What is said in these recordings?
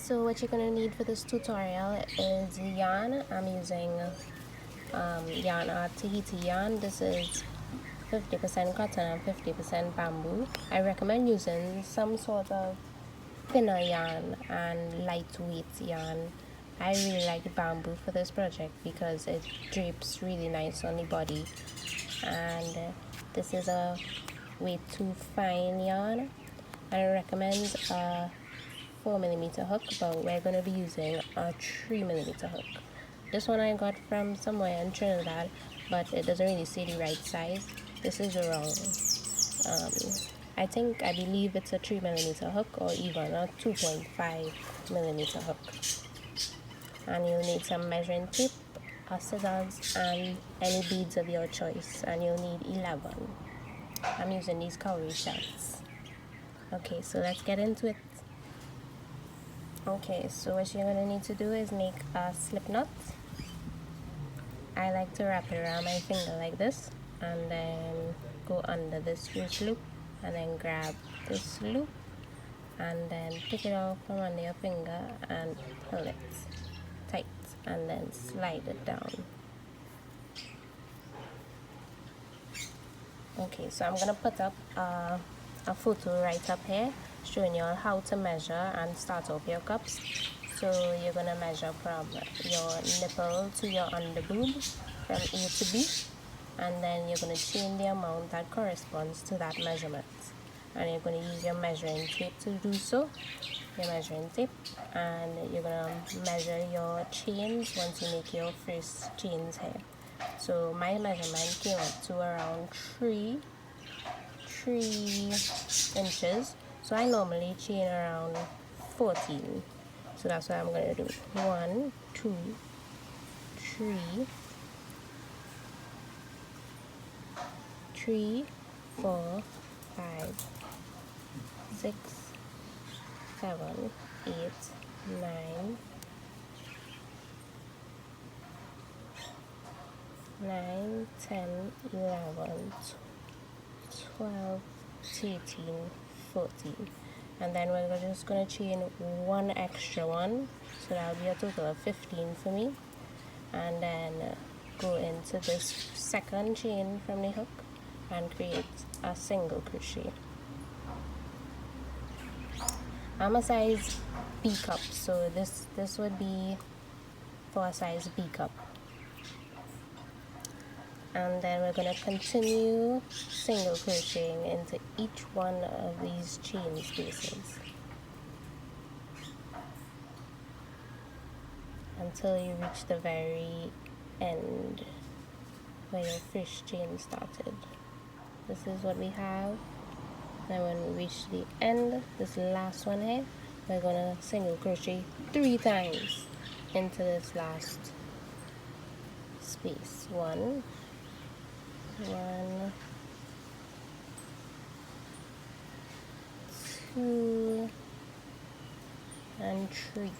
So what you're gonna need for this tutorial is yarn. I'm using YarnArt Tahiti yarn. This is 50% cotton and 50% bamboo. I recommend using some sort of thinner yarn and lightweight yarn. I really like bamboo for this project because it drapes really nice on the body, and this is a way too fine yarn. I recommend a 4mm hook, but we're going to be using a 3mm hook. This one I got from somewhere in Trinidad, but it doesn't really say the right size. This is wrong. I believe it's a 3mm hook or even a 2.5mm hook. And you'll need some measuring tape, scissors, and any beads of your choice, and you'll need 11. I'm using these cowrie shells. Okay, so let's get into it. Okay, so what you're gonna need to do is make a slip knot. I like to wrap it around my finger like this, and then go under this first loop, and then grab this loop, and then pick it off from under your finger and pull it tight, and then slide it down. Okay, so I'm gonna put up a photo right up here showing you all how to measure and start off your cups. So you're gonna measure from your nipple to your underboob from A to B, and then you're gonna chain the amount that corresponds to that measurement, and you're gonna use your measuring tape to do so. Your measuring tape, and you're gonna measure your chains once you make your first chains here. So my measurement came up to around 3 inches, so I normally chain around 14, so that's what I'm gonna do. 1, 2, 3, 4, 5, 6, 7, 8, 9, 10, 11, 12, 13, 14, and then we're just going to chain one extra one, so that will be a total of 15 for me, and then go into this second chain from the hook and create a single crochet. I'm a size B cup, so this would be for a size B cup. And then we're going to continue single crocheting into each one of these chain spaces until you reach the very end where your first chain started. This is what we have. Then when we reach the end, this last one here, we're going to single crochet 3 times into this last space. 1, 2, and 3.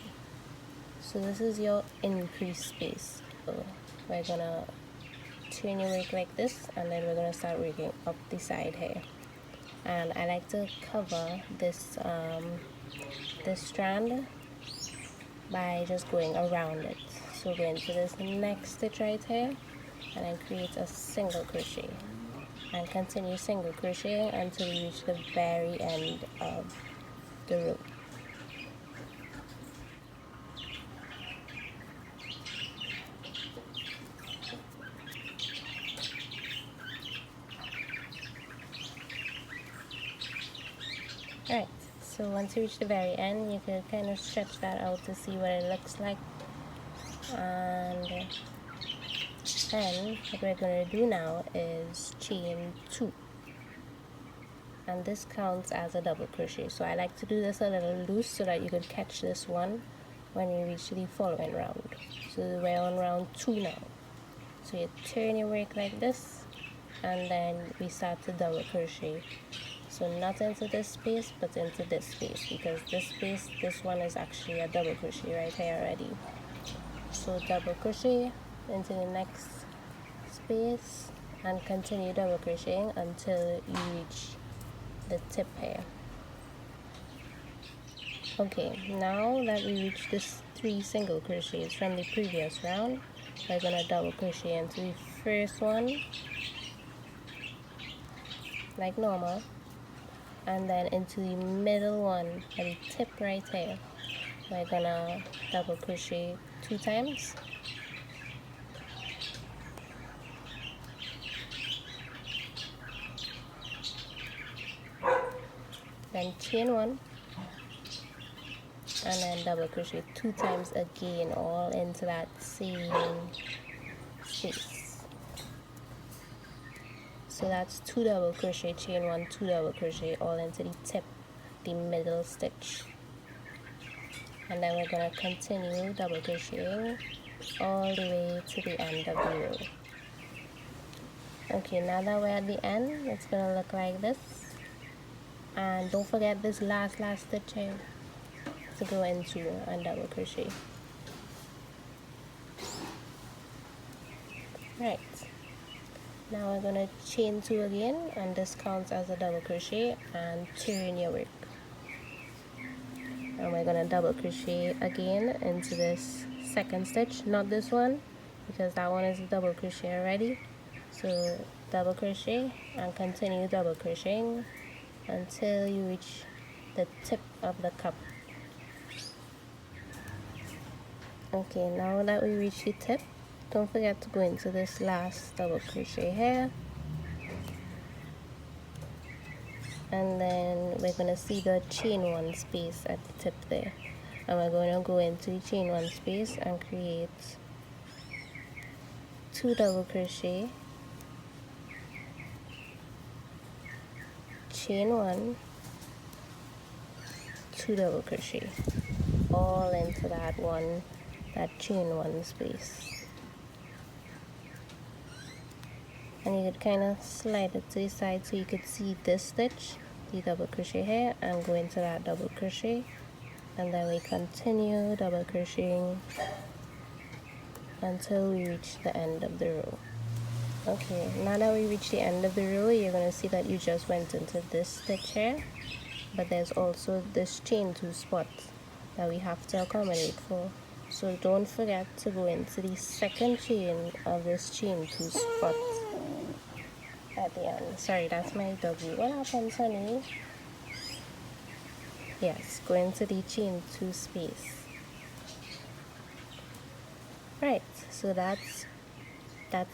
So this is your increase space. So we're gonna turn your work like this, and then we're gonna start working up the side here. And I like to cover this this strand by just going around it. So go into this next stitch right here, and then create a single crochet, and continue single crocheting until you reach the very end of the row. Alright, so once you reach the very end, you can kind of stretch that out to see what it looks like. And then what we're going to do now is chain 2, and this counts as a double crochet. So I like to do this a little loose so that you can catch this one when you reach the following round. So we're on round 2 now. So you turn your work like this, and then we start to double crochet. So not into this space, but into this space, because this space, this one is actually a double crochet right here already. So double crochet into the next space and continue double crocheting until you reach the tip here. Okay, now that we reached this 3 single crochets from the previous round, we're gonna double crochet into the first one like normal, and then into the middle one at the tip right here we're gonna double crochet 2 times, then chain 1, and then double crochet 2 times again, all into that same space. So that's 2 double crochet, chain 1, 2 double crochet, all into the tip, the middle stitch. And then we're going to continue double crocheting all the way to the end of the row. Okay, now that we're at the end, it's going to look like this. And don't forget this last stitch here to go into and double crochet. Right, now we're going to chain 2 again, and this counts as a double crochet, and turn your work. And we're going to double crochet again into this second stitch, not this one because that one is a double crochet already. So double crochet and continue double crocheting until you reach the tip of the cup. Okay, now that we reach the tip, don't forget to go into this last double crochet here, and then we're going to see the chain 1 space at the tip there, and we're going to go into the chain 1 space and create 2 double crochet, chain 1, 2 double crochet, all into that chain 1 space. And you could kind of slide it to the side so you could see this stitch, the double crochet here, and go into that double crochet, and then we continue double crocheting until we reach the end of the row. Okay, now that we reach the end of the row, you're going to see that you just went into this stitch here, but there's also this chain 2 spot that we have to accommodate for. So don't forget to go into the second chain of this chain 2 spot at the end. Sorry, that's my doggy. What happens, honey? Yes, go into the chain 2 space. Right, so that's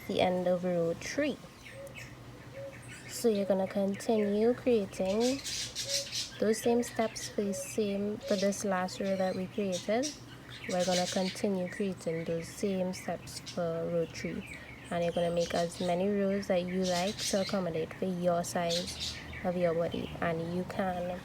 the end of row 3. So you're gonna continue creating those same steps for this last row that we created. We're gonna continue creating those same steps for row 3, and you're gonna make as many rows that you like to accommodate for your size of your body, and you can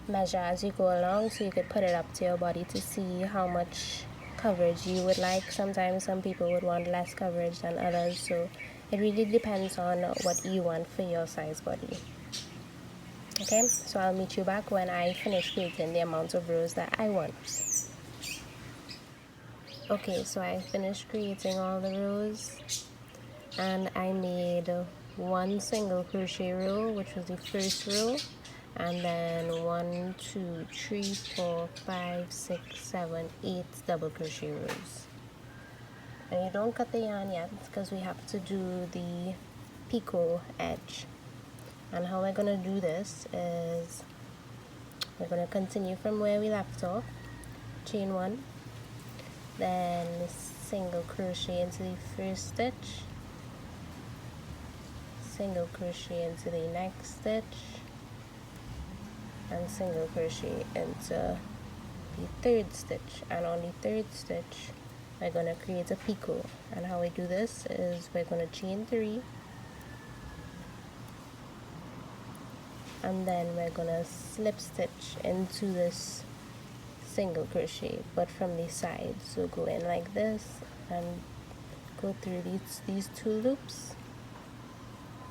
measure as you go along, so you could put it up to your body to see how much coverage you would like. Sometimes some people would want less coverage than others, so it really depends on what you want for your size body. Okay, so I'll meet you back when I finish creating the amount of rows that I want. Okay, so I finished creating all the rows, and I made 1 single crochet row, which was the first row, and then 1, 2, 3, 4, 5, 6, 7, 8 double crochet rows. And you don't cut the yarn yet because we have to do the picot edge. And how we're going to do this is we're going to continue from where we left off, chain 1, then single crochet into the first stitch, single crochet into the next stitch, and single crochet into the third stitch. And on the third stitch we're going to create a picot. And how we do this is we're going to chain 3, and then we're going to slip stitch into this single crochet, but from the side. So go in like this and go through these 2 loops,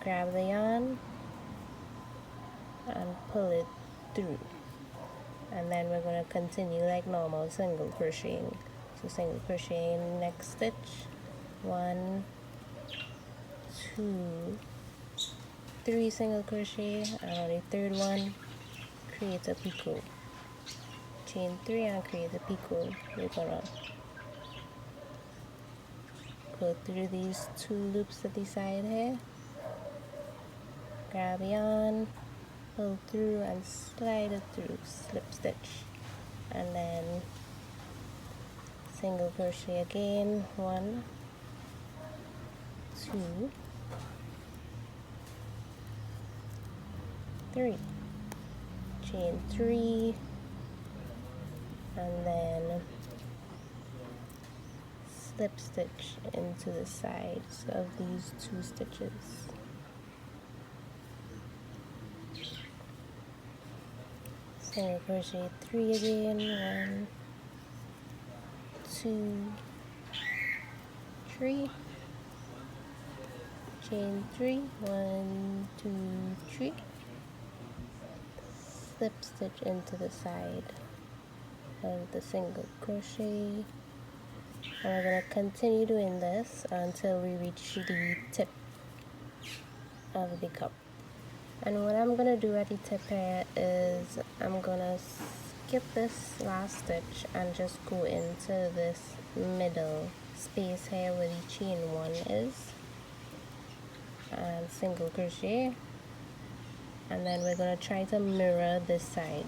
grab the yarn and pull it through, and then we're going to continue like normal single crocheting. So single crochet in the next stitch, 1, 2, 3 single crochet, and on the third one create a picot, chain 3 and create a picot. We're gonna go through these 2 loops at the side here, grab yarn, pull through and slide it through, slip stitch, and then single crochet again, 1, 2, 3, chain 3, and then slip stitch into the sides of these 2 stitches. Single crochet 3 again, 1, 2, 3, chain 3, 1, 2, 3, slip stitch into the side of the single crochet, and we're going to continue doing this until we reach the tip of the cup. And what I'm going to do at the tip here is I'm going to skip this last stitch and just go into this middle space here where the chain 1 is, and single crochet, and then we're going to try to mirror this side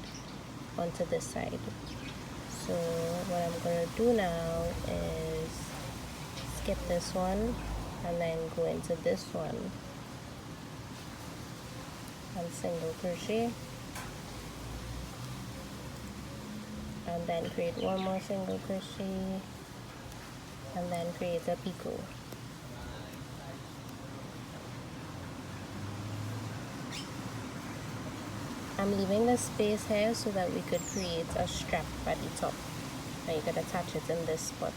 onto this side. So what I'm going to do now is skip this one and then go into this one and single crochet, and then create 1 more single crochet and then create a picot. I'm leaving the space here so that we could create a strap at the top, and you could attach it in this spot,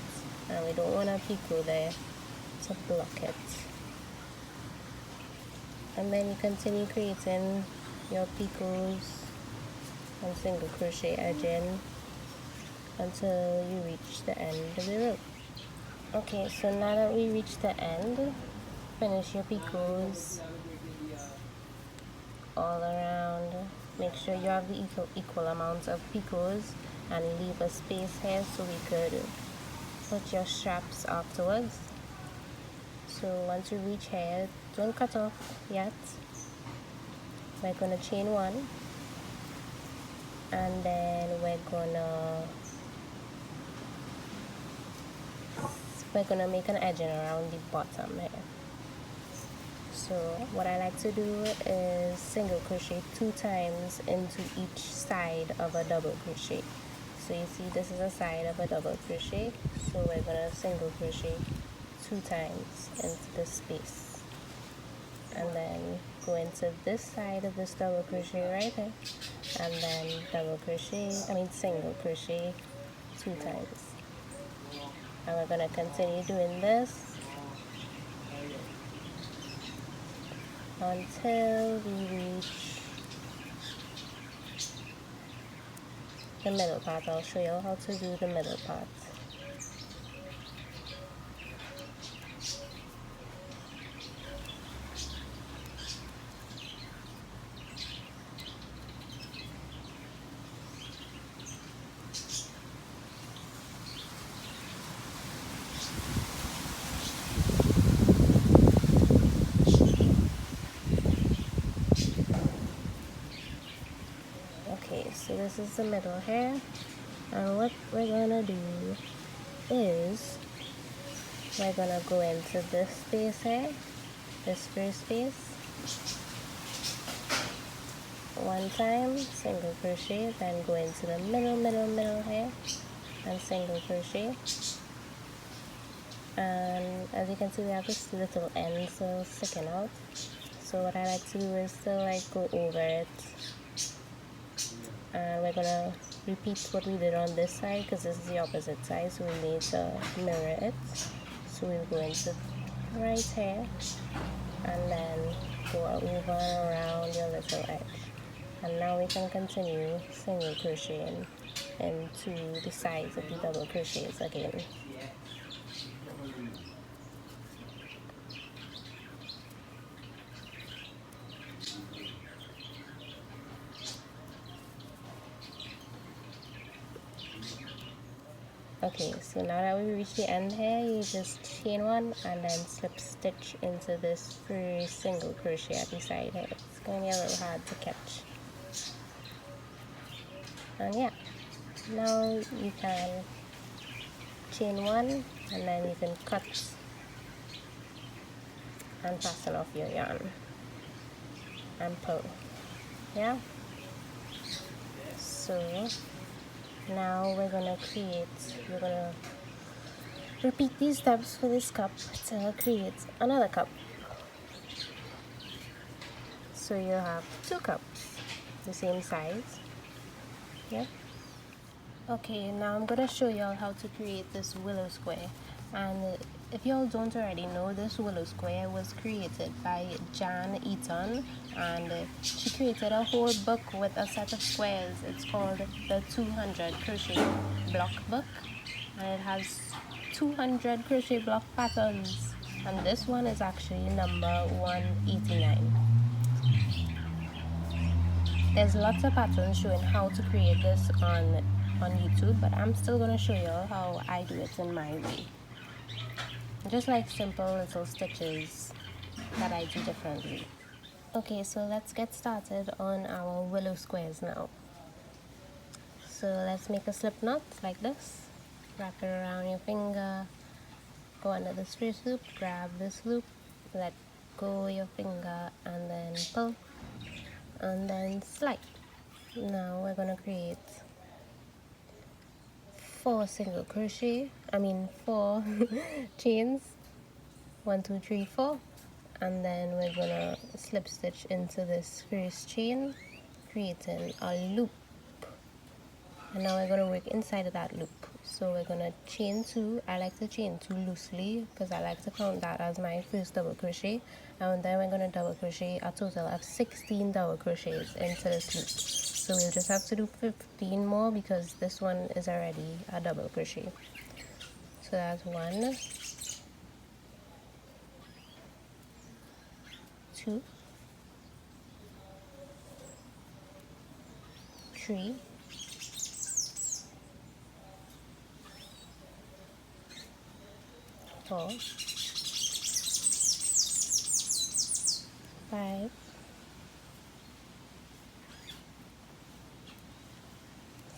and we don't want a picot there to block it. And then you continue creating your picots and single crochet edging until you reach the end of the row. Okay, so now that we reach the end, finish your picots all around. Make sure you have the equal amount of picots and leave a space here so we could put your straps afterwards. So once you reach here, don't cut off yet. We're gonna chain 1, and then we're gonna make an edging around the bottom here. So what I like to do is single crochet 2 times into each side of a double crochet. So you see this is a side of a double crochet, so we're gonna single crochet 2 times into this space, and then go into this side of this double crochet right here, and then single crochet 2 times, and we're gonna continue doing this until we reach the middle part. I'll show you how to do the middle part. So this is the middle here, and what we're gonna do is we're gonna go into this space here, this first space, 1 time, single crochet, then go into the middle here and single crochet. And as you can see, we have this little end still sticking out, so what I like to do is still like go over it. And we're gonna repeat what we did on this side because this is the opposite side, so we need to mirror it. So we'll go into right here and then go over around your little edge, and now we can continue single crocheting into the sides of the double crochets again. Okay, so now that we reach the end here, you just chain one and then slip stitch into this first single crochet at the side here. It's going to be a little hard to catch. And yeah, now you can chain one and then you can cut and fasten off your yarn and pull. Yeah, so now we're gonna repeat these steps for this cup to create another cup. So you'll have two cups, the same size. Yeah. Okay, now I'm gonna show y'all how to create this willow square. And if y'all don't already know, this willow square was created by Jan Eaton, and she created a whole book with a set of squares. It's called the 200 crochet block book, and it has 200 crochet block patterns, and this one is actually number 189. There's lots of patterns showing how to create this on YouTube, but I'm still going to show you how I do it in my way. Just like simple little stitches that I do differently. Okay, so let's get started on our willow squares now. So let's make a slip knot like this. Wrap it around your finger, go under this first loop, grab this loop, let go your finger, and then pull, and then slide. Now we're going to create 4 chains, 1 2 3 4, and then we're gonna slip stitch into this first chain, creating a loop. And now we're gonna work inside of that loop. So we're gonna chain 2. I like to chain 2 loosely because I like to count that as my first double crochet, and then we're gonna double crochet a total of 16 double crochets into this loop. So we'll just have to do 15 more because this one is already a double crochet. So that's 1, 2, 3, 4, 5,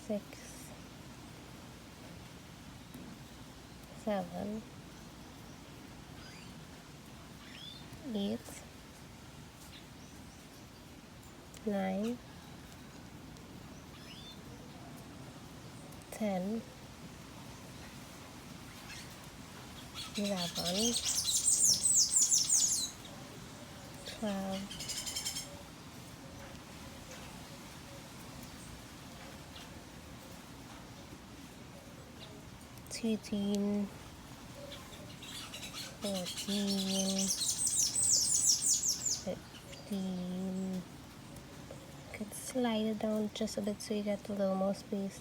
6, 7, 8, 9, 10, 11, 12, 13, 14, 15. Could slide it down just a bit so you get a little more space,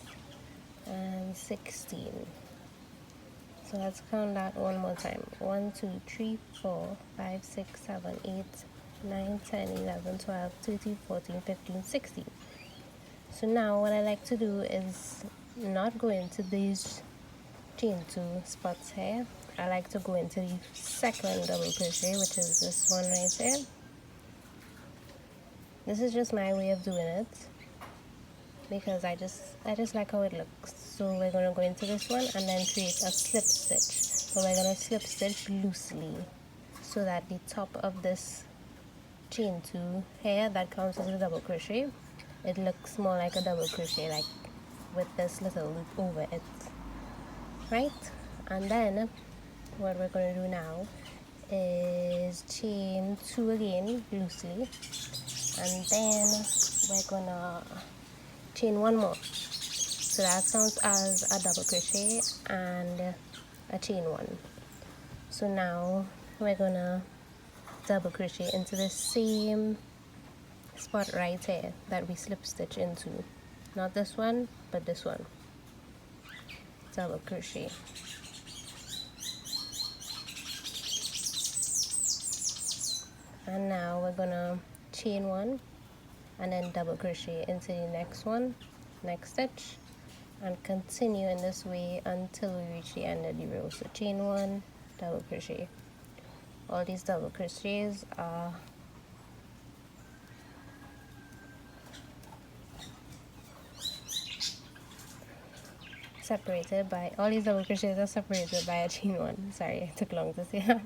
and 16. So let's count that one more time. 1 2 3 4 5 6 7 8 9 10 11 12 13 14 15 16. So now what I like to do is not go into these chain 2 spots here. I like to go into the second double crochet, which is this one right here. This is just my way of doing it because I just like how it looks. So we're going to go into this one and then create a slip stitch. So we're going to slip stitch loosely so that the top of this chain 2 here that counts as a double crochet, it looks more like a double crochet, like with this little loop over it, right? And then what we're going to do now is chain 2 again loosely, and then we're gonna chain 1 more. So that counts as a double crochet and a chain 1. So now we're gonna double crochet into the same spot right here that we slip stitch into. Not this one, but this one. Double crochet. And now we're gonna chain 1 and then double crochet into the next one, next stitch, and continue in this way until we reach the end of the row. So chain 1, double crochet. All these double crochets are separated by, all these double crochets are separated by a chain 1. Sorry, it took long to say that.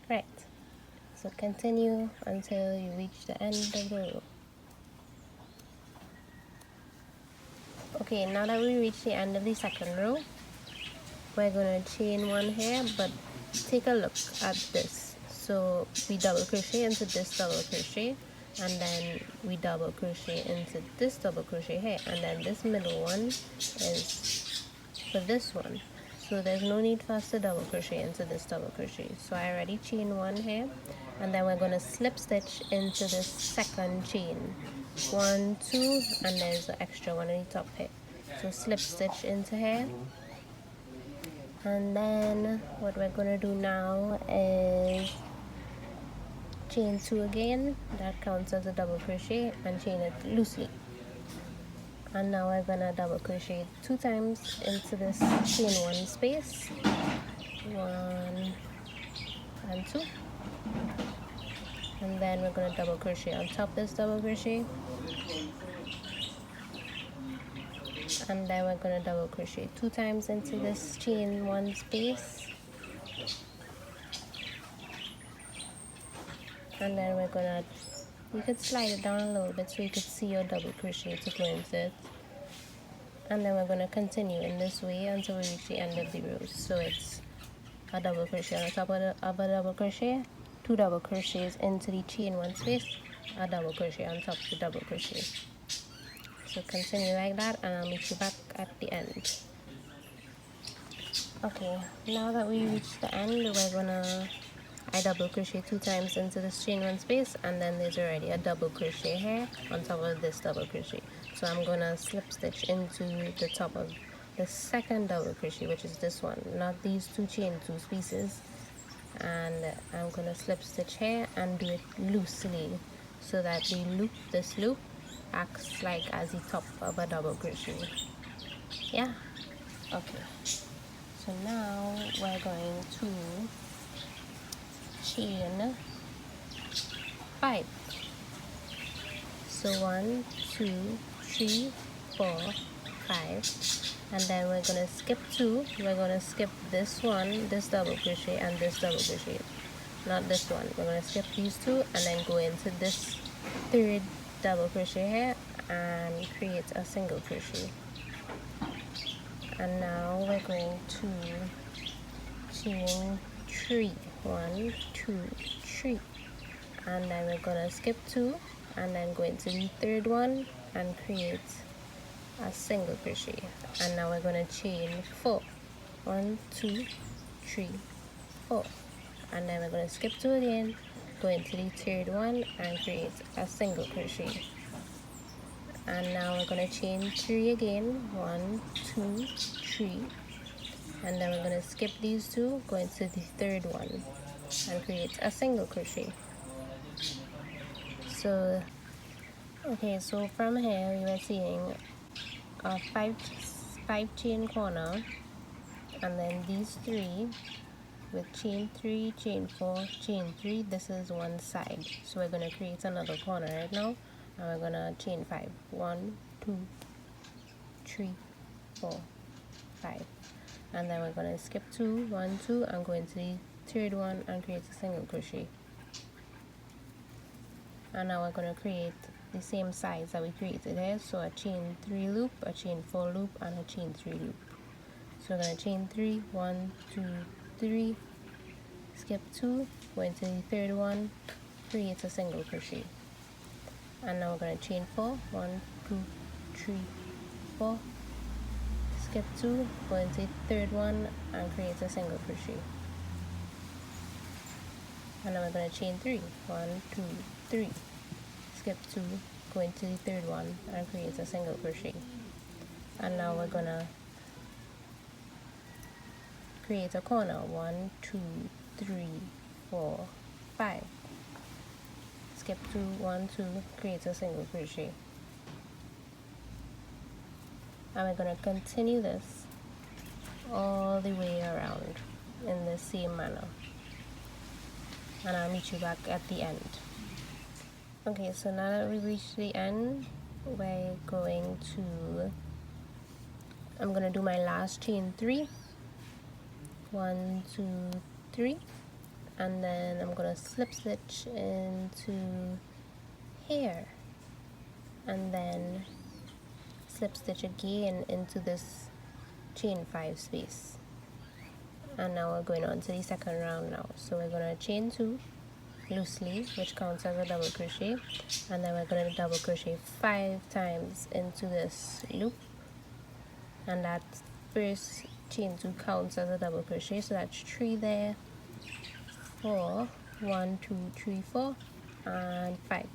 Right, so continue until you reach the end of the row. Okay, now that we reach the end of the second row, we're going to chain 1 here, but take a look at this. So we double crochet into this double crochet, and then we double crochet into this double crochet here, and then this middle one is for this one. So there's no need for us to double crochet into this double crochet. So I already chain 1 here, and then we're going to slip stitch into this second chain. 1, 2, and there's an extra one on the top here. So slip stitch into here, and then what we're going to do now is chain 2 again. That counts as a double crochet, and chain it loosely. And now we're going to double crochet 2 times into this chain 1 space. 1 and 2, and then we're going to double crochet on top of this double crochet, and then we're going to double crochet 2 times into this chain 1 space, and then we're going to, you could slide it down a little bit so you could see your double crochet to go into it, and then we're going to continue in this way until we reach the end of the row. So it's a double crochet on the top of a double crochet, 2 double crochets into the chain 1 space, a double crochet on top of the double crochet. So continue like that, and I'll meet you back at the end. Okay, now that we reach the end, we're gonna, I double crochet 2 times into this chain 1 space, and then there's already a double crochet here on top of this double crochet. So I'm gonna slip stitch into the top of the second double crochet, which is this one, not these 2 chain 2 spaces, and I'm gonna slip stitch here and do it loosely so that the loop, this loop, acts like as the top of a double crochet. Yeah, okay, so now we're going to chain 5. So 1, 2, 3, 4, 5, and then we're gonna skip 2. We're gonna skip this one, this double crochet, and this double crochet, not this one. We're gonna skip these 2 and then go into this 3rd double crochet here and create a single crochet. And now we're going to chain 3. 1, 2, 3, and then we're gonna skip 2 and then go into the 3rd one and create a single crochet. And now we're gonna chain 4. 1, 2, 3, 4, and then we're gonna skip 2 again, go into the 3rd one and create a single crochet. And now we're gonna chain 3 again. 1, 2, 3, and then we're gonna skip these 2, go into the 3rd one and create a single crochet. So okay, so from here we were seeing a 5 chain corner, and then these 3 with chain 3, chain 4, chain 3. This is one side, so we're going to create another corner right now, and we're going to chain 5. 1, 2, 3, 4, 5, and then we're going to skip 2, 1, 2, and go into the 3rd one and create a single crochet. And now we're going to create the same sides that we created here, so a chain 3 loop, a chain 4 loop, and a chain 3 loop. So we're going to chain 3, 1, 2, 3, skip 2, go into the 3rd one, create a single crochet. And now we're going to chain 4, 1, 2, 3, 4, skip 2, go into the 3rd one and create a single crochet. And now we're going to chain 3, 1, 2, 3, skip 2, go into the 3rd one and create a single crochet. And now we're going to create a corner. 1, 2, 3, 4, 5, skip to 1, 2, create a single crochet, and we're going to continue this all the way around in the same manner, and I'll meet you back at the end. Okay, so now that we reached the end, we're going to, I'm going to do my last chain 3, 1, 2, 3, and then I'm going to slip stitch into here, and then slip stitch again into this chain 5 space. And now we're going on to the second round now. So we're going to chain 2 loosely, which counts as a double crochet, and then we're going to double crochet 5 times into this loop, and that first chain 2 counts as a double crochet, so that's 3 there, 4, 1, 2, 3, 4, and 5.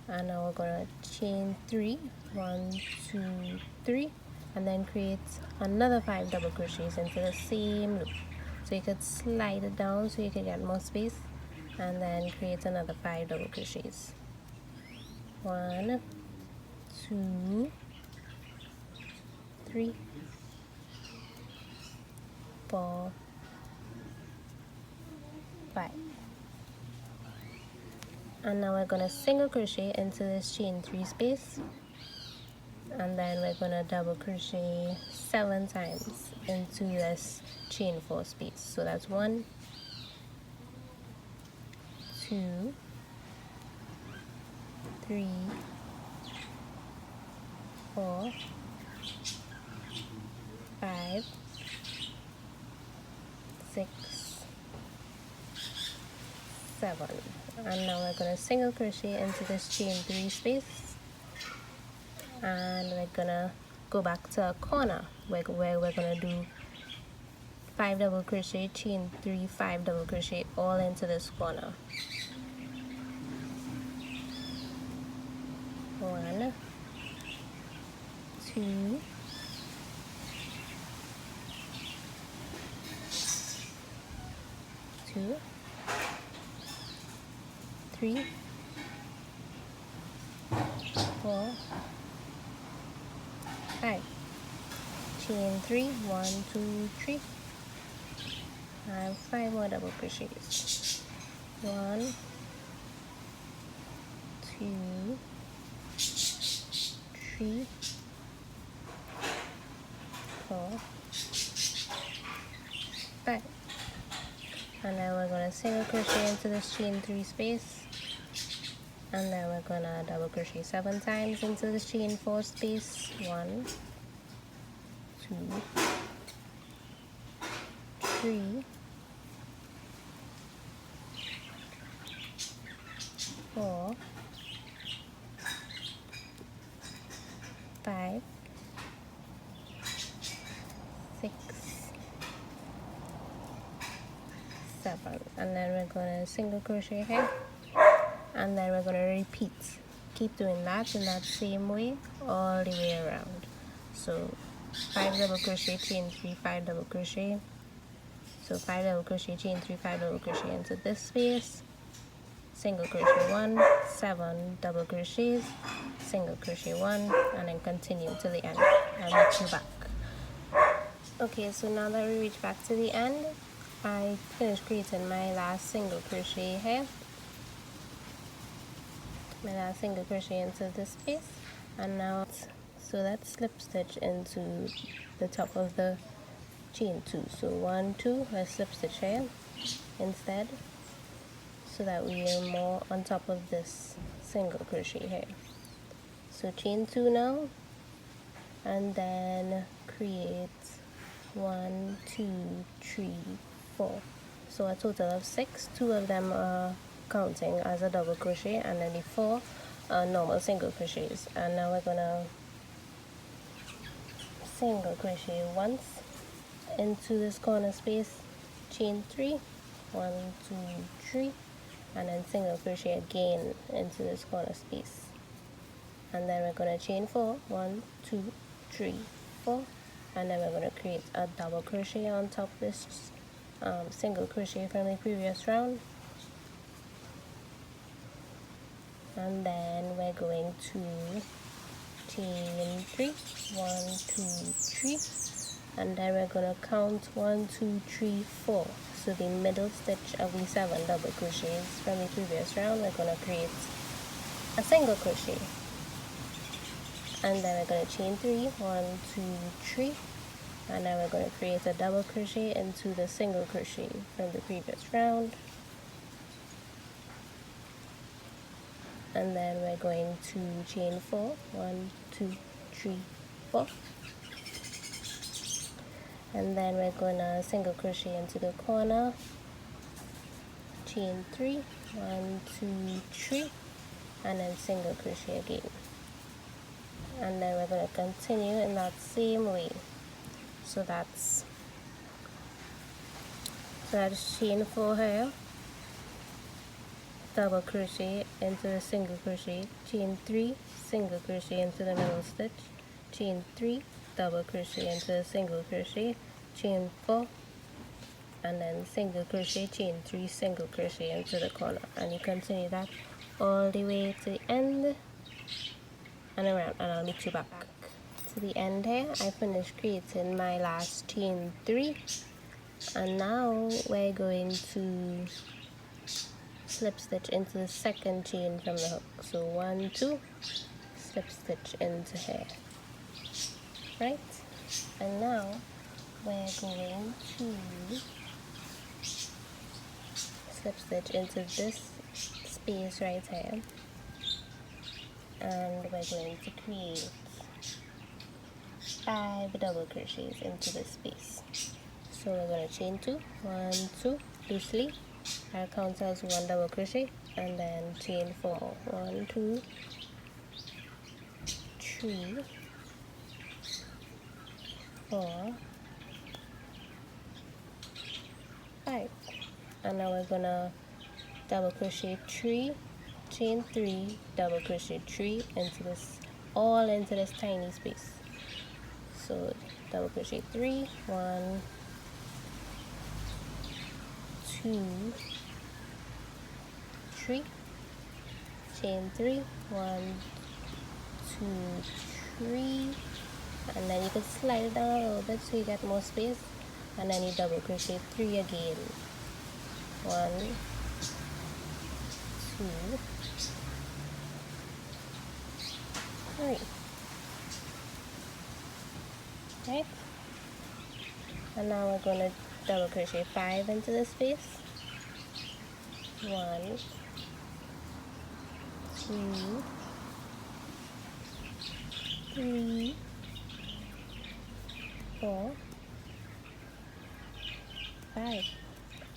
And now we're going to chain 3, 1, 2, 3, and then create another 5 double crochets into the same loop. So you could slide it down so you can get more space, and then create another 5 double crochets. 1, 2, 3, 4, 5. And now we're going to single crochet into this chain 3 space, and then we're going to double crochet 7 times into this chain 4 space. So that's 1, 2, 3, 4, 5, 6, 7. And now we're going to single crochet into this chain 3 space, and we're going to go back to a corner where we're going to do 5 double crochet, chain 3, 5 double crochet all into this corner. 1, 2, 2, 3, 4, 5. Chain 3, 1, 2, 3, and 5 more double crochets. 1, 2, 3, 4, 5. And then we're going to single crochet into this chain 3 space, and then we're going to double crochet 7 times into this chain 4 space. 1, 2, 3, 4, 5, 6, 7, and then we're going to single crochet here, and then we're going to repeat. Keep doing that in that same way all the way around. So 5 double crochet, chain 3, 5 double crochet. So 5 double crochet, chain 3, 5 double crochet into this space, single crochet 1, 7 double crochets, single crochet 1, and then continue to the end. I'll meet you back. Okay, so now that we reach back to the end, I finished creating my last single crochet here, my last single crochet into this space, and now so let's slip stitch into the top of the chain 2. So 1, 2, I slip stitch here instead, so that we are more on top of this single crochet here. So chain 2 now, and then create 1, 2, 3, 4. So a total of 6. 2 of them are counting as a double crochet, and then the 4 are normal single crochets. And now we're gonna single crochet once into this corner space, chain 3, 1, 2, 3, and then single crochet again into this corner space, and then we're going to chain 4, 1, 2, 3, 4, and then we're going to create a double crochet on top of this single crochet from the previous round, and then we're going to chain 3, 1, 2, 3, and then we're going to count 1, 2, 3, 4. So the middle stitch of the 7 double crochets from the previous round, we're going to create a single crochet, and then we're going to chain 3, 1, 2, 3, and then we're going to create a double crochet into the single crochet from the previous round, and then we're going to chain 4, 1, 2, 3, 4, and then we're going to single crochet into the corner, chain 3, 1, 2, 3, and then single crochet again, and then we're going to continue in that same way. So that's chain 4 here, double crochet into the single crochet, chain 3, single crochet into the middle stitch, chain 3, double crochet into the single crochet, chain 4, and then single crochet, chain 3, single crochet into the corner, and you continue that all the way to the end and around, and I'll meet you back. To the end here, I finished creating my last chain 3, and now we're going to slip stitch into the second chain from the hook. So 1, 2, slip stitch into here, right? And now we're going to slip stitch into this space right here, and we're going to create 5 double crochets into this space. So we're going to chain 2, 1, 2, loosely, I'll count as 1 double crochet, and then chain 4, 1, 2, 3, 4, 5, and now we're gonna double crochet 3, chain 3, double crochet 3 into this, all into this tiny space. So double crochet 3, 1, 2, 3, chain 3, 1, 2, 3, and then you can slide it down a little bit so you get more space, and then you double crochet 3 again, 1, 2, 3, right? And now we're going to double crochet 5 into this space, 1, 2, 3, 4, 5,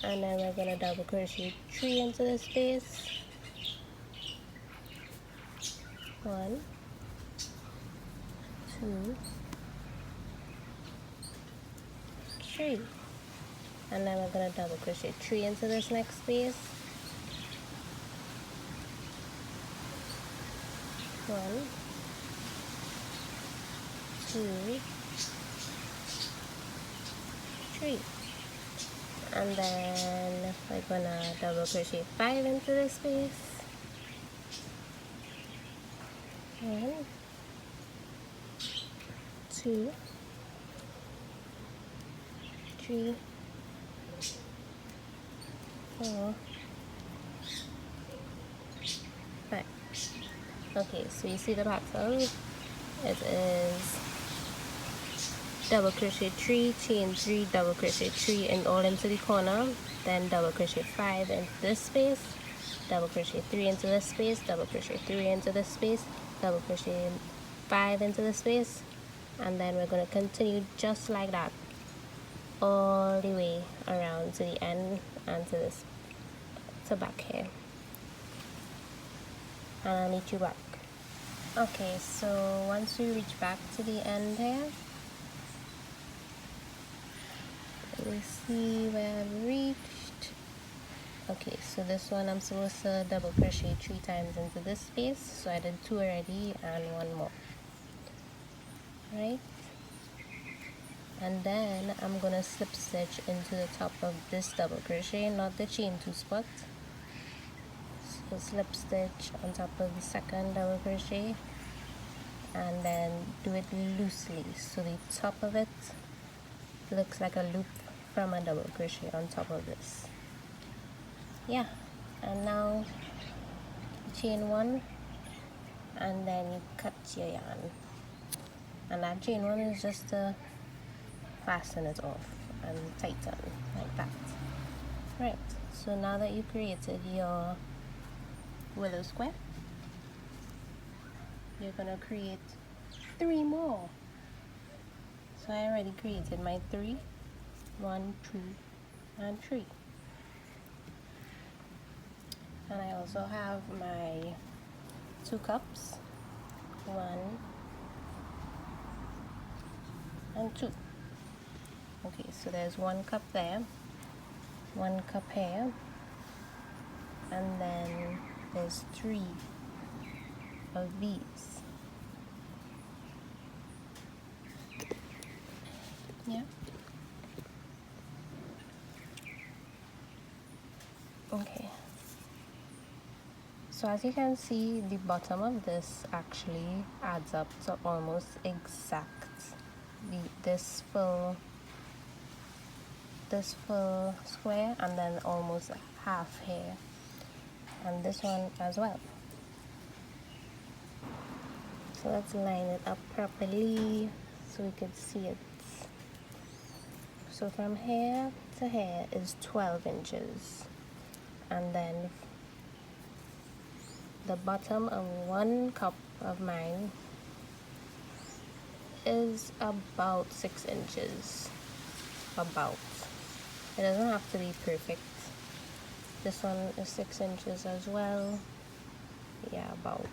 and then we're going to double crochet 3 into the space, 1, 2, 3, and then we're going to double crochet 3 into this next space, 1, 2, 3, and then we're gonna double crochet 5 into this space, 1, 2, 3, 4, 5. Okay, so you see the pattern. It is double crochet 3, chain 3, double crochet 3 and all into the corner, then double crochet 5 into this space, double crochet 3 into this space, double crochet 3 into this space, double crochet 5 into this space, and then we're going to continue just like that all the way around to the end and to this, to back here, and I'll meet you back. Okay, so once we reach back to the end here, let me see where I've reached. Okay, so this one I'm supposed to double crochet 3 times into this space, so I did 2 already and 1 more, right? And then I'm gonna slip stitch into the top of this double crochet, not the chain 2 spot. the slip stitch on top of the second double crochet, and then do it loosely so the top of it looks like a loop from a double crochet on top of this. Yeah, and now chain one, and then you cut your yarn, and that chain one is just to fasten it off and tighten like that. Right, so now that you created your willow square, you're gonna create 3 more. So I already created my 3, 1, 2, and 3. And I also have my 2 cups, 1 and 2. Okay, so there's 1 cup there, 1 cup here, and then there's 3 of these. Yeah. Okay. So as you can see, the bottom of this actually adds up to almost exact this full square, and then almost half here, and this one as well. So let's line it up properly so we can see it. So from here to here is 12 inches, and then the bottom of 1 cup of mine is about 6 inches. About. It doesn't have to be perfect. This one is 6 inches as well. Yeah, about.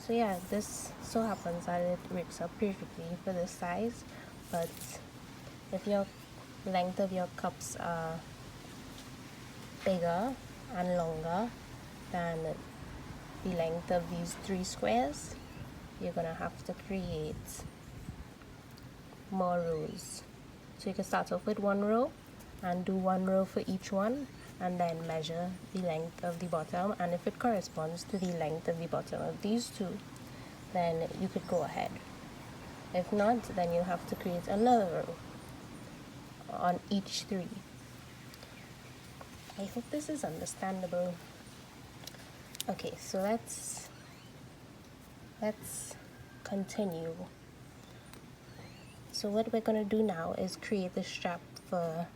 So yeah, this so happens that it works out perfectly for this size, but if your length of your cups are bigger and longer than the length of these 3 squares, you're gonna have to create more rows. So you can start off with 1 row and do 1 row for each one, and then measure the length of the bottom, and if it corresponds to the length of the bottom of these 2, then you could go ahead. If not, then you have to create another row on each 3. I hope this is understandable. Okay, so let's continue. So what we're gonna do now is create the strap for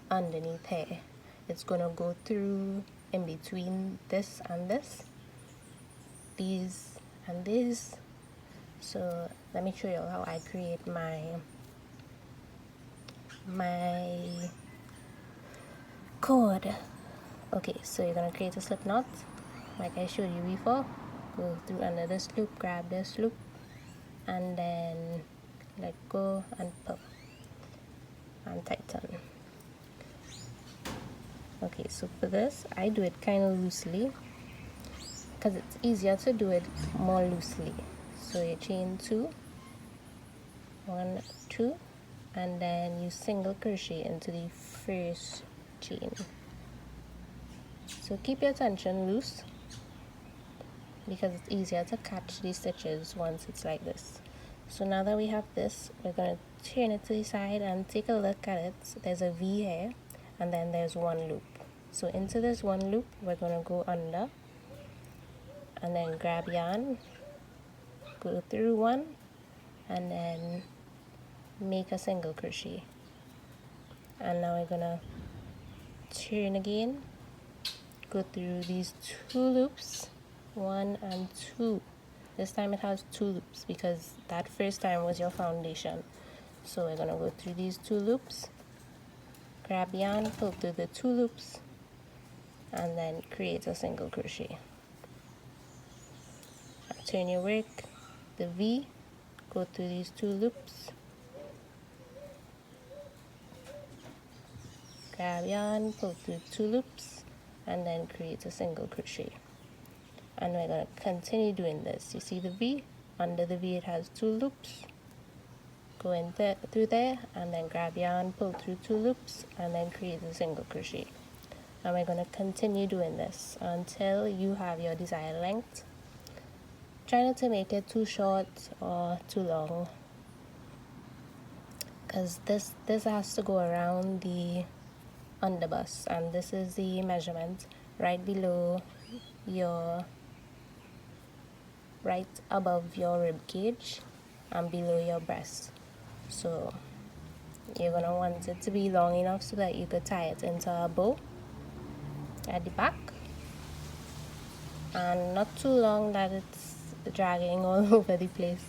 underneath here. It's gonna go through in between this and this, these and these. So let me show you how I create my cord. Okay, so you're gonna create a slip knot like I showed you before. Go through under this loop, grab this loop, and then let go and pull and tighten. Okay, so for this I do it kind of loosely because it's easier to do it more loosely. So you chain 2, 1, 2, and then you single crochet into the first chain. So keep your tension loose because it's easier to catch these stitches once it's like this. So now that we have this, we're going to turn it to the side and take a look at it. So there's a V here, and then there's 1 loop. So into this 1 loop, we're going to go under, and then grab yarn, go through 1, and then make a single crochet. And now we're going to turn again, go through these 2 loops, 1 and 2. This time it has 2 loops because that first time was your foundation. So we're gonna go through these 2 loops, grab yarn, pull through the 2 loops, and then create a single crochet. Turn your work, the V, go through these 2 loops, grab yarn, pull through 2 loops, and then create a single crochet. And we're going to continue doing this. You see the V? Under the V it has 2 loops. Go in through there, and then grab yarn, pull through 2 loops, and then create a single crochet. and we're going to continue doing this until you have your desired length. Try not to make it too short or too long, because this has to go around the underbust, and this is the measurement right below your, right above your rib cage and below your breast. So you're gonna want it to be long enough so that you could tie it into a bow at the back, and not too long that it's dragging all over the place.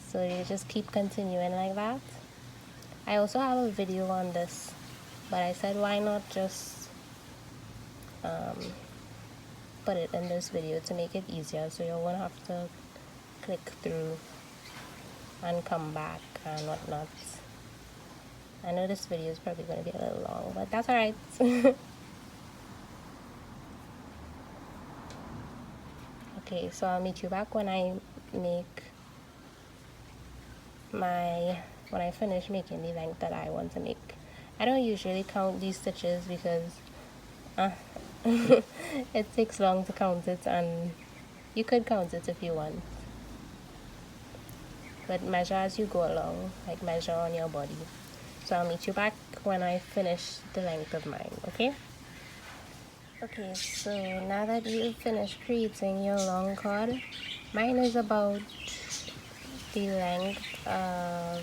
So you just keep continuing like that. I also have a video on this, but I said why not just put it in this video to make it easier, so you won't have to click through and come back and whatnot. I know this video is probably going to be a little long, but that's alright. Okay, so I'll meet you back when I finish making the length that I want to make. I don't usually count these stitches because it takes long to count it, and you could count it if you want, but measure as you go along, like measure on your body. So I'll meet you back when I finish the length of mine, okay? Okay, so now that you've finished creating your long cord, mine is about the length of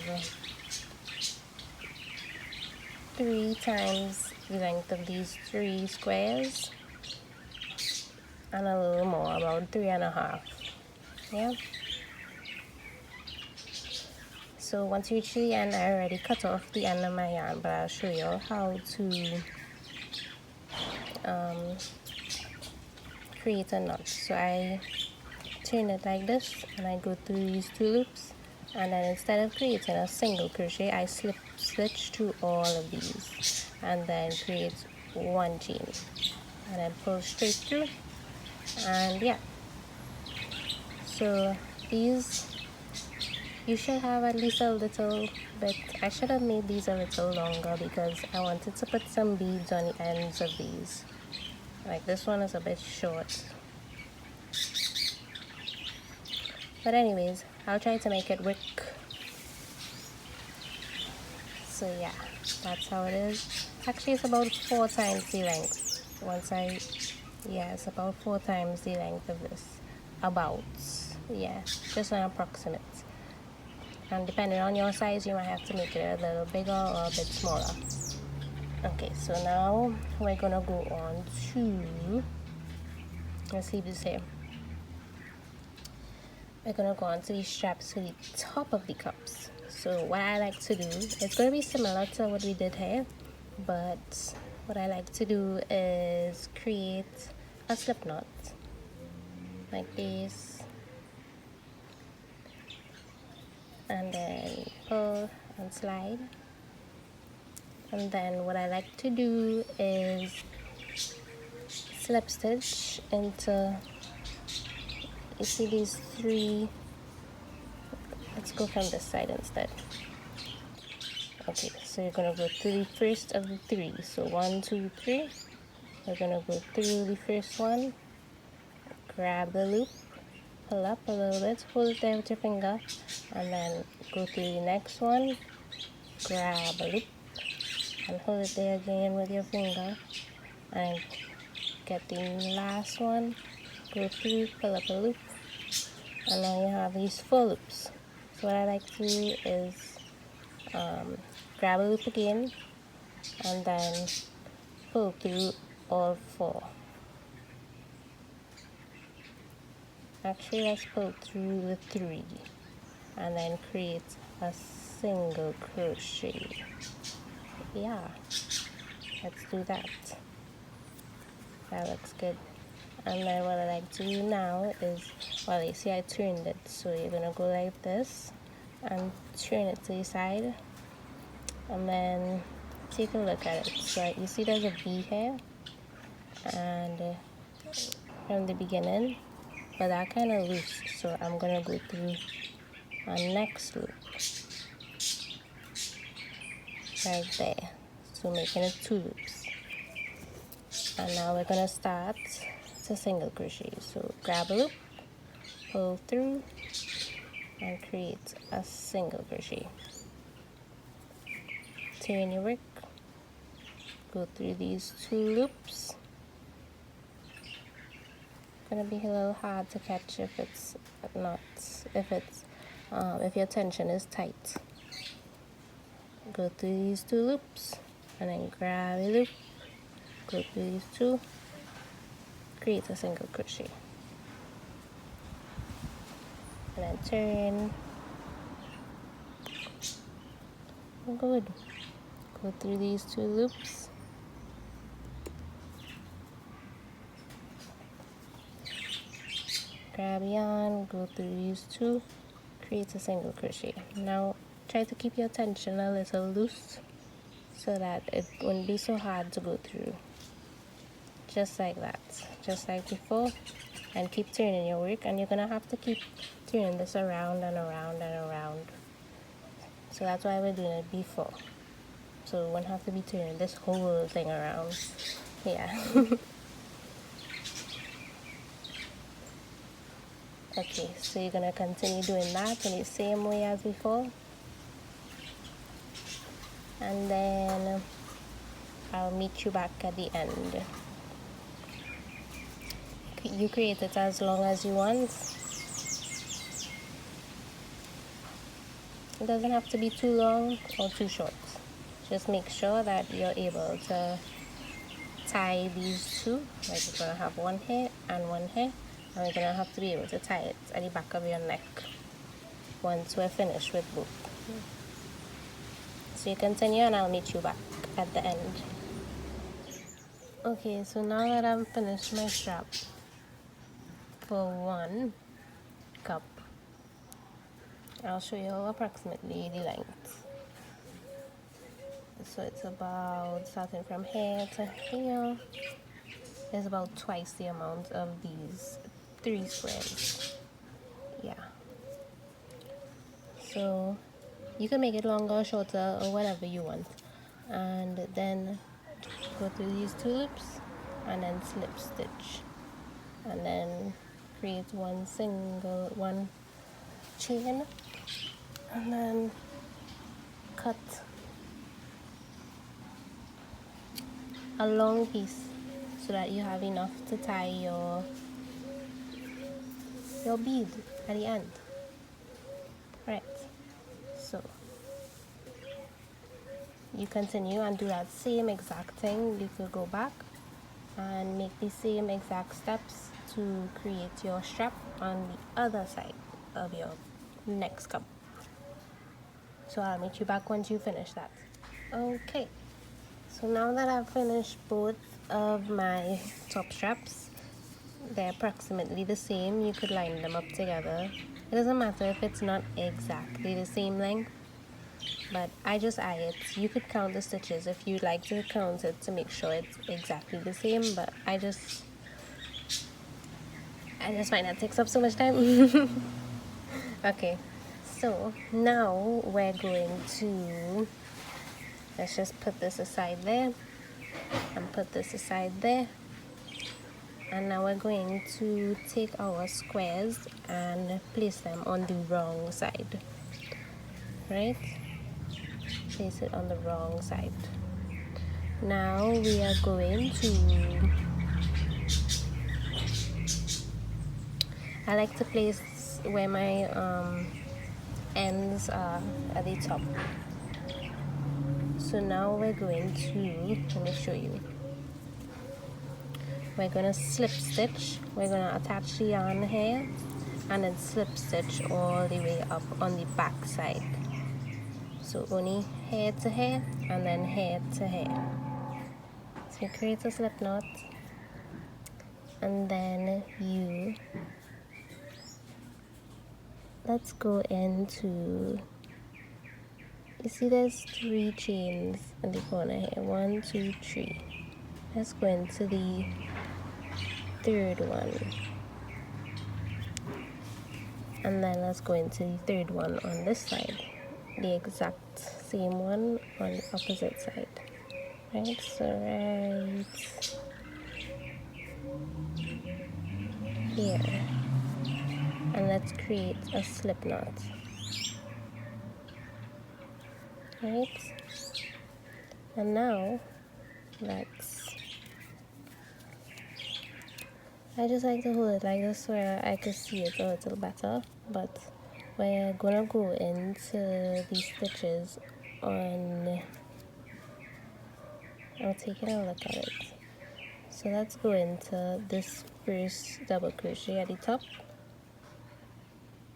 3 times the length of these 3 squares, and a little more, about 3.5. Yeah. So once you reach the end, I already cut off the end of my yarn, but I'll show you how to create a knot. So I turn it like this, and I go through these 2 loops, and then instead of creating a single crochet, I stitch through all of these, and then create 1 chain, and then pull straight through. And yeah, so these, you should have at least a little bit. I should have made these a little longer because I wanted to put some beads on the ends of these. Like this one is a bit short, but anyways, I'll try to make it work. So yeah, that's how it is. Actually, it's about 4 times the length. It's about 4 times the length of this. About, yeah, just an approximate. And depending on your size, you might have to make it a little bigger or a bit smaller. Okay, so now we're gonna go on to, let's leave this here. We're gonna go on to the straps for the top of the cups. So what I like to do, it's gonna be similar to what we did here, but what I like to do is create a slip knot like this, and then pull and slide. And then what I like to do is slip stitch into, you see these 3, let's go from this side instead. Okay, so you're gonna go through the first of the 3. So 1, 2, 3. We're gonna go through the first one, grab the loop, pull up a little bit, hold it there with your finger, and then go through the next one, grab a loop, and hold it there again with your finger, and get the last one, go through, pull up a loop, and now you have these 4 loops. So what I like to do is grab a loop again, and then pull through all 4. Actually, let's pull through the 3, and then create a single crochet. Yeah, let's do that. That looks good. And then what I like to do now is, well, you see I turned it, so you're gonna go like this and turn it to the side, and then take a look at it. So you see there's a V here, and from the beginning, but that kind of loose, so I'm gonna go through a next loop right there, so making it 2 loops. And now we're gonna start to single crochet. So grab a loop, pull through, and create a single crochet. Turn your work, go through these 2 loops. Gonna be a little hard to catch if it's not, if your tension is tight. Go through these 2 loops, and then grab a loop, go through these 2, create a single crochet, and then turn. Good. Go through these 2 loops, grab yarn, go through these 2, create a single crochet. Now try to keep your tension a little loose so that it won't be so hard to go through. Just like that, just like before, and keep turning your work, and you're gonna have to keep turning this around and around and around. So that's why we're doing it before, so we won't have to be turning this whole thing around. Yeah. Okay, so you're gonna continue doing that in the same way as before, and then I'll meet you back at the end. You create it as long as you want. It doesn't have to be too long or too short. Just make sure that you're able to tie these 2. Like you're gonna have one here and one here, and you're gonna have to be able to tie it at the back of your neck once we're finished with both. So you continue, and I'll meet you back at the end. Okay, so now that I've finished my strap for 1 cup, I'll show you approximately the length. So it's about, starting from here to here, is about twice the amount of these 3 squares. Yeah. So you can make it longer or shorter or whatever you want. And then go through these 2 loops and then slip stitch. And then create one chain, and then cut a long piece so that you have enough to tie your bead at the end. Right, so you continue and do that same exact thing. You could go back and make the same exact steps to create your strap on the other side of your next cup. So I'll meet you back once you finish that. Okay, so now that I've finished both of my top straps, they're approximately the same. You could line them up together. It doesn't matter if it's not exactly the same length, but I just eye it. You could count the stitches if you'd like to count it to make sure it's exactly the same, but I just find that takes up so much time. Okay, so now we're going to, let's just put this aside there and put this aside there, and now we're going to take our squares and place them on the wrong side. Right, place it on the wrong side. Now we are going to, I like to place where my ends are at the top. So now we're going to, let me show you. We're going to slip stitch. We're going to attach the yarn here and then slip stitch all the way up on the back side. So only hair to hair and then hair to hair. So you create a slip knot, and then let's go into, you see there's 3 chains in the corner here, 1, 2, 3. Let's go into the 3rd one, and then let's go into the 3rd one on this side, the exact same one on the opposite side. Right, so right here, and let's create a slip knot. Right, and now I just like to hold it like this where I could see it a little better, but we're gonna go into these stitches on, I'm taking a look at it. So let's go into this first double crochet at the top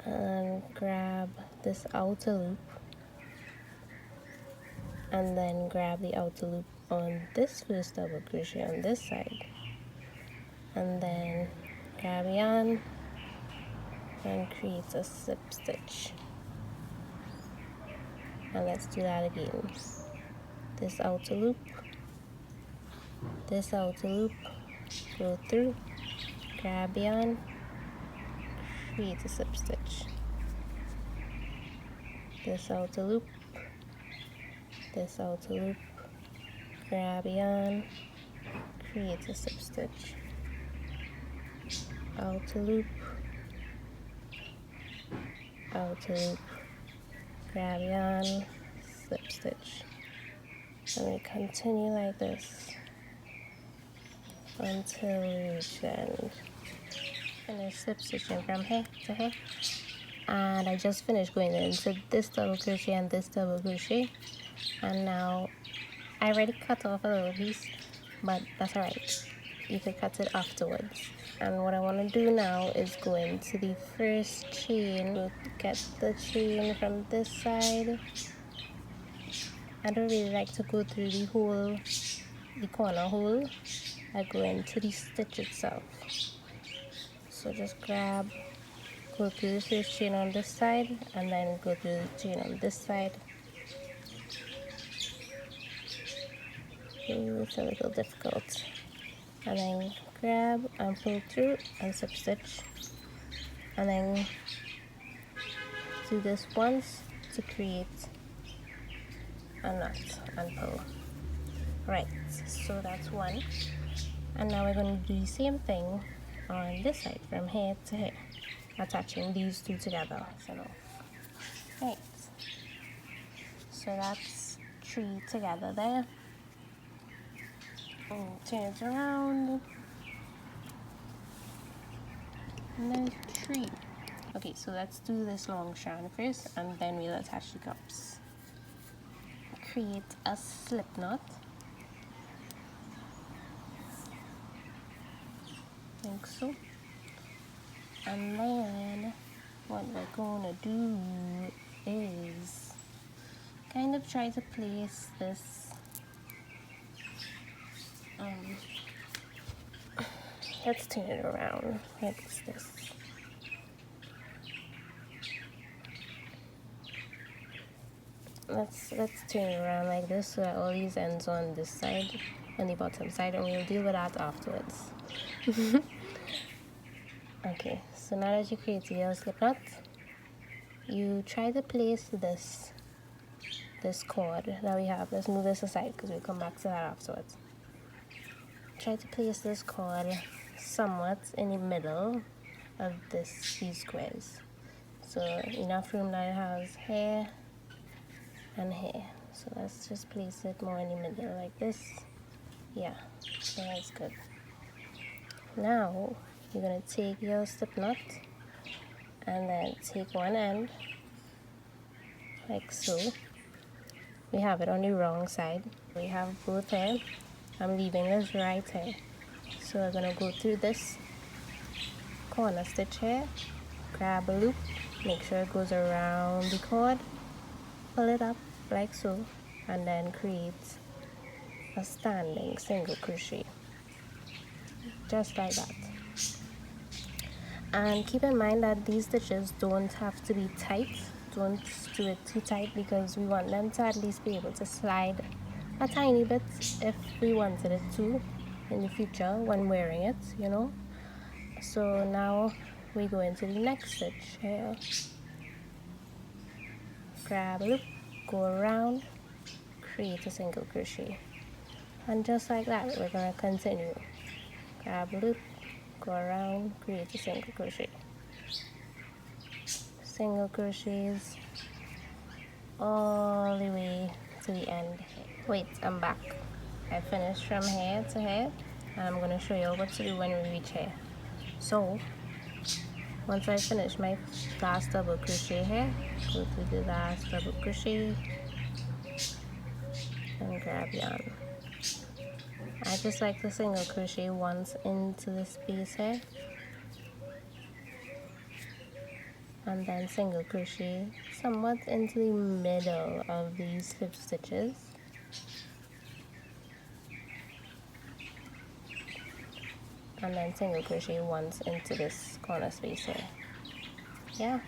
and grab this outer loop, and then grab the outer loop on this first double crochet on this side, and then grab yarn and create a slip stitch. And let's do that again. This outer loop, go through, grab yarn, create a slip stitch. This outer loop, grab yarn, create a slip stitch. Outer loop, grab yarn, slip stitch. And we continue like this until we reach the end. Finish slip stitching from here to here, and I just finished going into this double crochet and this double crochet, and now I already cut off a little piece, but that's alright, you could cut it afterwards. And what I want to do now is go into the first chain, get the chain from this side. I don't really like to go through the corner hole. I go into the stitch itself. So just go through the first chain on this side, and then go through the chain on this side. It's a little difficult. And then grab and pull through and slip stitch. And then do this once to create a knot and pull. Right, so that's one. And now we're going to do the same thing on this side from here to here, attaching these two together. Right, so that's 3 together there. Turn it around, and then 3. Okay, so let's do this long strand first, and then we'll attach the cups. Create a slip knot, like so. And then what we're gonna do is kind of try to place this let's turn it around like this. Let's turn it around like this so that all these ends on this side and the bottom side, and we'll deal with that afterwards. Okay, so now that you create your slip knot, you try to place this cord that we have. Let's move this aside because we'll come back to that afterwards. Try to place this cord somewhat in the middle of these squares, so enough room that it has here and here. So let's just place it more in the middle like this. Yeah, so that's good. Now you're going to take your slip knot and then take one end like so. We have it on the wrong side. We have both here. I'm leaving this right here. So we're going to go through this corner stitch here, grab a loop, make sure it goes around the cord, pull it up like so, and then create a standing single crochet, just like that. And keep in mind that these stitches don't have to be tight. Don't do it too tight, because we want them to at least be able to slide a tiny bit if we wanted it to in the future when wearing it, you know. So now we go into the next stitch here, grab a loop, go around, create a single crochet, and just like that we're going to continue. grab a loop, go around, create a single crochet. Single crochets all the way to the end. Wait, I'm back. I finished from here to here, and I'm going to show you what to do when we reach here. So once I finish my last double crochet here, go to the last double crochet and grab yarn. I just like to single crochet once into the space here, and then single crochet somewhat into the middle of these slip stitches, and then single crochet once into this corner space here. Yeah.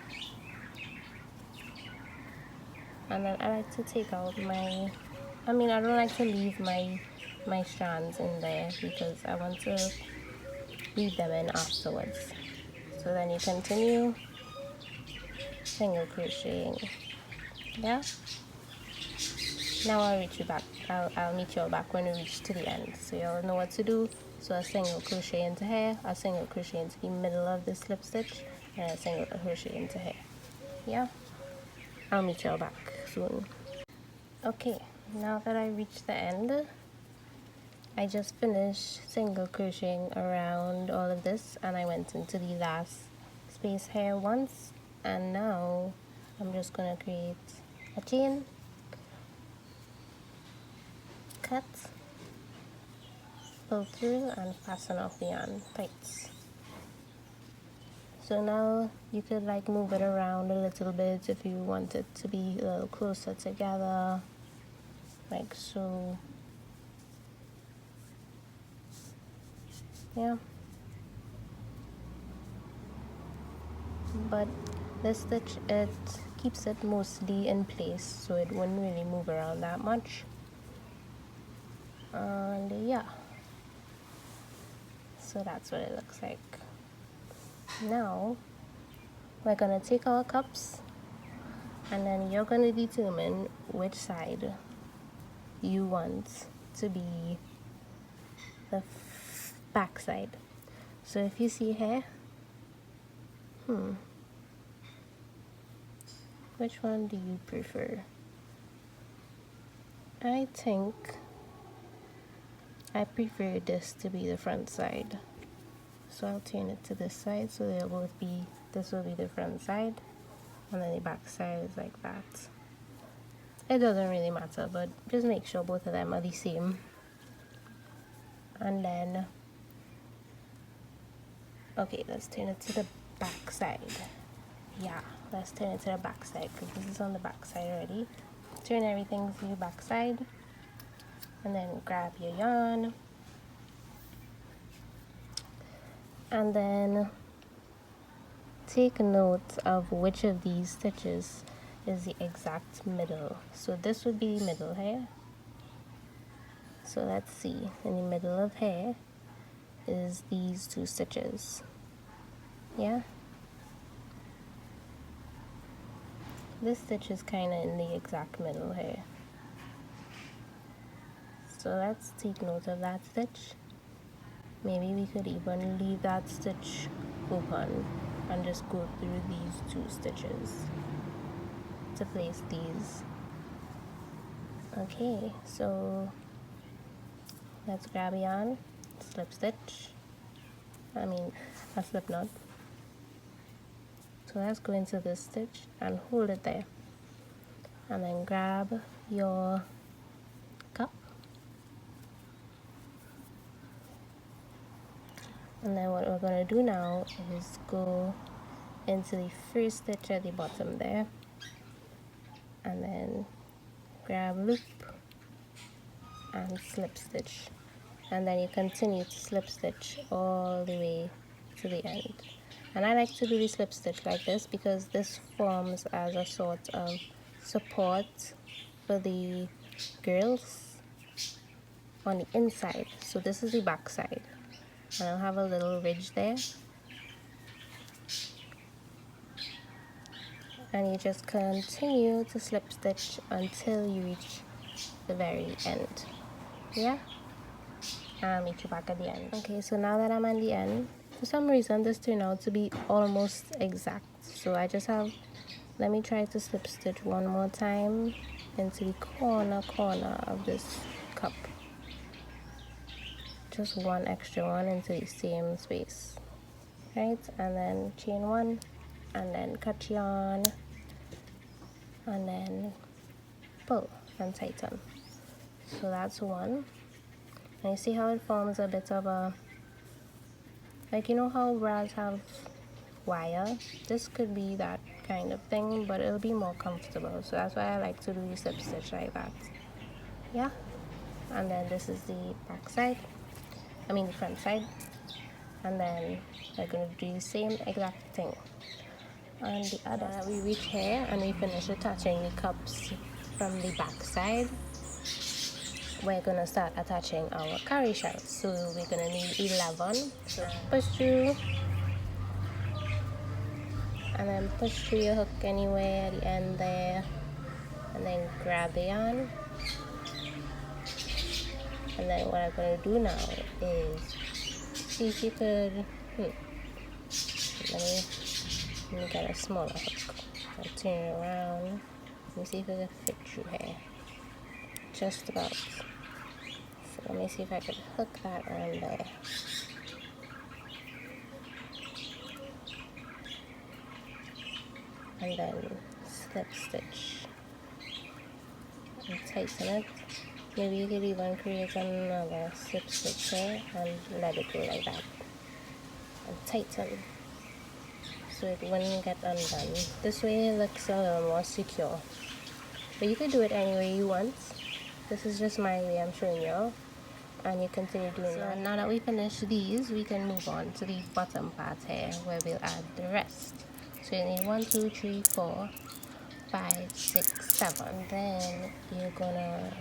And then I like to take out my, I don't like to leave my strands in there because I want to leave them in afterwards. So then you continue single crocheting. Yeah. Now I'll reach you back. I'll meet you all back when we reach to the end, so you'll know what to do. So a single crochet into here, a single crochet into the middle of the slip stitch, and a single crochet into here. Yeah. I'll meet you all back soon. Okay, now that I reached the end, I just finished single crocheting around all of this, and I went into the last space here once, and now I'm just gonna create a chain, cut, pull through, and fasten off the yarn tight. So now you could like move it around a little bit if you want it to be a little closer together, like so. Yeah. But this stitch, it keeps it mostly in place, so it wouldn't really move around that much. And yeah, so that's what it looks like. Now we're gonna take our cups, and then you're gonna determine which side you want to be the back side. So if you see here, which one do you prefer? I think I prefer this to be the front side. So I'll turn it to this side, so they'll both be, this will be the front side, and then the back side is like that. It doesn't really matter, but just make sure both of them are the same. And then, okay, let's turn it to the back side. Yeah, let's turn it to the back side because this is on the back side already. Turn everything to your back side, and then grab your yarn, and then take note of which of these stitches is the exact middle. So this would be the middle here. So let's see, in the middle of here is these two stitches. Yeah, this stitch is kind of in the exact middle here. So let's take note of that stitch. Maybe we could even leave that stitch open and just go through these two stitches to place these. Okay, so let's grab yarn, slip stitch, a slip knot. So let's go into this stitch and hold it there, and then grab your cup, and then what we're going to do now is go into the first stitch at the bottom there, and then grab loop and slip stitch, and then you continue to slip stitch all the way to the end. And I like to do the slip stitch like this because this forms as a sort of support for the girls on the inside. So this is the back side, and I'll have a little ridge there, and you just continue to slip stitch until you reach the very end. Yeah, and I'll meet you back at the end. Okay, so now that I'm at the end, for some reason this turned out to be almost exact. So I just have, let me try to slip stitch one more time into the corner of this cup. Just one extra one into the same space, right? And then chain one, and then cut yarn, and then pull and tighten. So that's one. And you see how it forms a bit of a, like, you know how bras have wire? This could be that kind of thing, but it'll be more comfortable. So that's why I like to do the slip stitch like that. Yeah. And then this is the back side, I mean the front side. And then we're going to do the same exact thing on the other. We reach here and we finish attaching the cups from the back side. We're going to start attaching our carry shells. So we're going to need 11. So push through, and then push through your hook anywhere at the end there, and then grab the yarn. And then what I'm going to do now is see if you could, let me get a smaller hook. I'll turn it around. Let me see if it can fit through here. Just about. So let me see if I could hook that around there. And then slip stitch and tighten it. Maybe you could even create another slip stitch here and let it go like that. And tighten so it wouldn't get undone. This way it looks a little more secure. But you could do it any way you want. This is just my way I'm showing you. And you continue doing that. Now that we finish these, we can move on to the bottom part here where we'll add the rest. So you need 1, 2, 3, 4, 5, 6, 7. Then you're gonna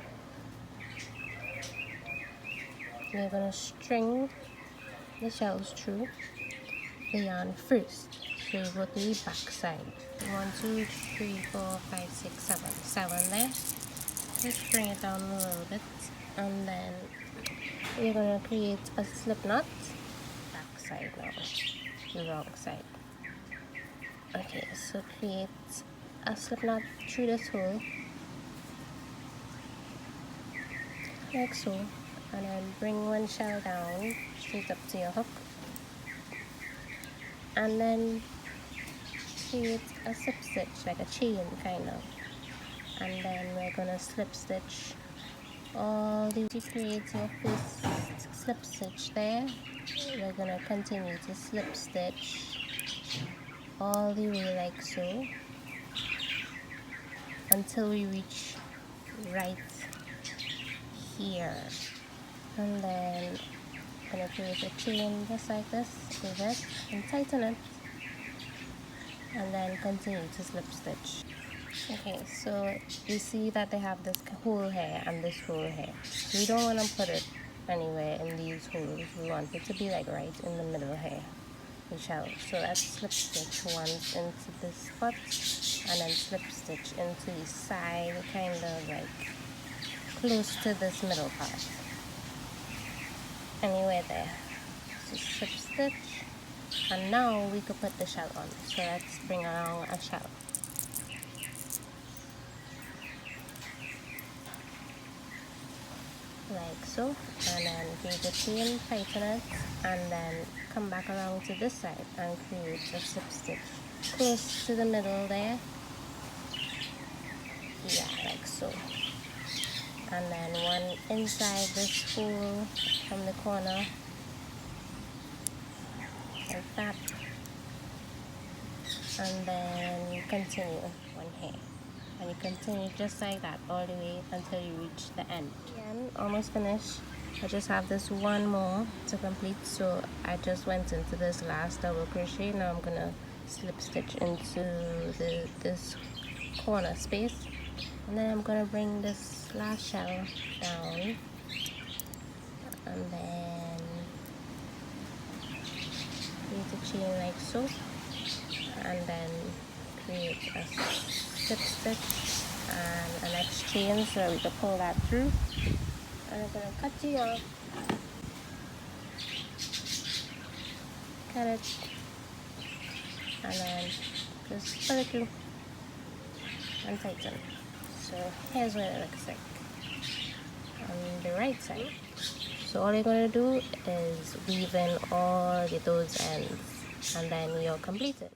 string the shells through the yarn first. So you go to the back side. 1, 2, 3, 4, 5, 6, 7. 7 there. Just bring it down a little bit, and then you're gonna create a slip knot. Back side now, the wrong side. Okay, so create a slip knot through this hole, like so, and then bring one shell down straight up to your hook, and then create a slip stitch, like a chain kind of, and then we're gonna slip stitch all the way to create your first slip stitch there. We're gonna continue to slip stitch all the way like so until we reach right here, and then I'm gonna create a chain just like this with it and tighten it, and then continue to slip stitch. Okay, so you see that they have this hole here and this hole here. We don't want to put it anywhere in these holes. We want it to be like right in the middle here, the shell. So let's slip stitch once into this spot, and then slip stitch into the side, kind of like close to this middle part, anywhere there. So slip stitch, and now we could put the shell on. So let's bring along a shell. Like so, and then create a chain, tighten it, and then come back around to this side and create a slip stitch close to the middle there. Yeah, like so. And then one inside this hole from the corner, like that. And then continue one here. And you continue just like that all the way until you reach the end. Again, almost finished. I just have this one more to complete, so I just went into this last double crochet. Now I'm gonna slip stitch into this corner space, and then I'm gonna bring this last shell down, and then create a chain like so, and then create a slip stitch and a next chain so we can pull that through. And I'm going to cut you off cut it and then just put it through and tighten. So here's what it looks like on the right side. So all you're going to do is weave in all those ends and then you're completed.